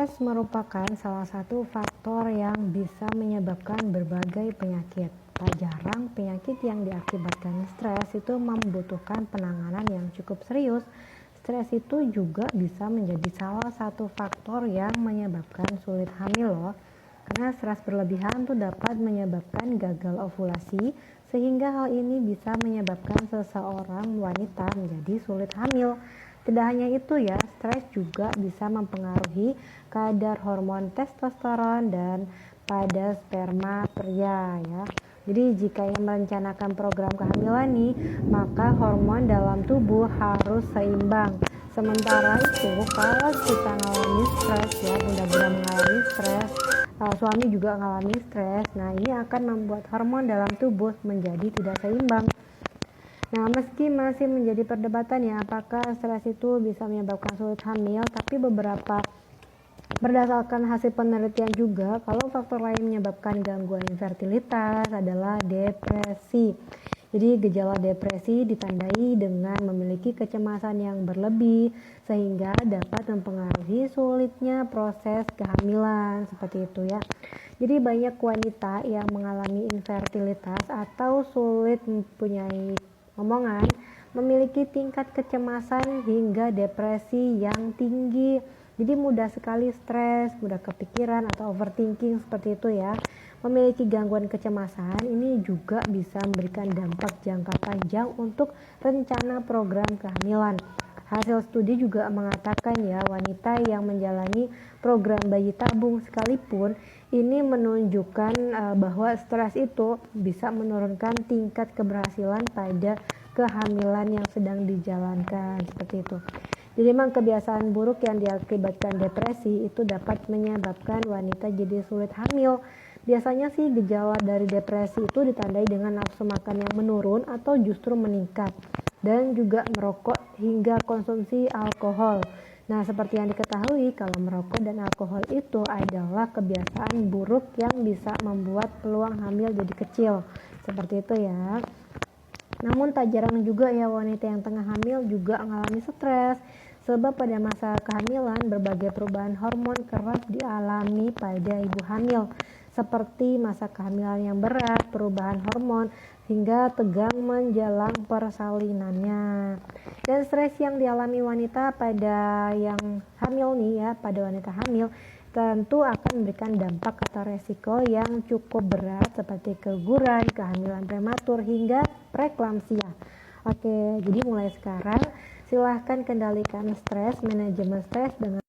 Stres merupakan salah satu faktor yang bisa menyebabkan berbagai penyakit. Tak jarang penyakit yang diakibatkan stres itu membutuhkan penanganan yang cukup serius. Stres itu juga bisa menjadi salah satu faktor yang menyebabkan sulit hamil loh. Karena stres berlebihan tuh dapat menyebabkan gagal ovulasi, sehingga hal ini bisa menyebabkan seseorang wanita menjadi sulit hamil. Tidak hanya itu ya, stres juga bisa mempengaruhi kadar hormon testosteron dan pada sperma pria ya. Jadi jika yang merencanakan program kehamilan nih, maka hormon dalam tubuh harus seimbang. Sementara itu, kalau kita mengalami stres ya, mudah-mudahan mengalami stres, suami juga mengalami stres, nah ini akan membuat hormon dalam tubuh menjadi tidak seimbang. Nah, meski masih menjadi perdebatan ya apakah stres itu bisa menyebabkan sulit hamil, tapi berdasarkan hasil penelitian juga, kalau faktor lain menyebabkan gangguan infertilitas adalah depresi. Jadi gejala depresi ditandai dengan memiliki kecemasan yang berlebih sehingga dapat mempengaruhi sulitnya proses kehamilan, seperti itu ya. Jadi banyak wanita yang mengalami infertilitas atau sulit mempunyai omongan memiliki tingkat kecemasan hingga depresi yang tinggi. Jadi mudah sekali stres, mudah kepikiran atau overthinking seperti itu ya. Memiliki gangguan kecemasan ini juga bisa memberikan dampak jangka panjang untuk rencana program kehamilan. Hasil studi juga mengatakan ya, wanita yang menjalani program bayi tabung sekalipun ini menunjukkan bahwa stres itu bisa menurunkan tingkat keberhasilan pada kehamilan yang sedang dijalankan, seperti itu. Jadi memang kebiasaan buruk yang diakibatkan depresi itu dapat menyebabkan wanita jadi sulit hamil. Biasanya sih gejala dari depresi itu ditandai dengan nafsu makan yang menurun atau justru meningkat, dan juga merokok hingga konsumsi alkohol. Nah, seperti yang diketahui, kalau merokok dan alkohol itu adalah kebiasaan buruk yang bisa membuat peluang hamil jadi kecil. Seperti itu ya. Namun tak jarang juga ya wanita yang tengah hamil juga mengalami stres. Sebab pada masa kehamilan berbagai perubahan hormon kerap dialami pada ibu hamil. Seperti masa kehamilan yang berat, perubahan hormon, hingga tegang menjelang persalinannya. Dan stres yang dialami wanita pada yang hamil nih ya, pada wanita hamil tentu akan memberikan dampak atau resiko yang cukup berat seperti keguguran, kehamilan prematur, hingga preeklamsia. Oke, jadi mulai sekarang silahkan kendalikan stres, manajemen stres dengan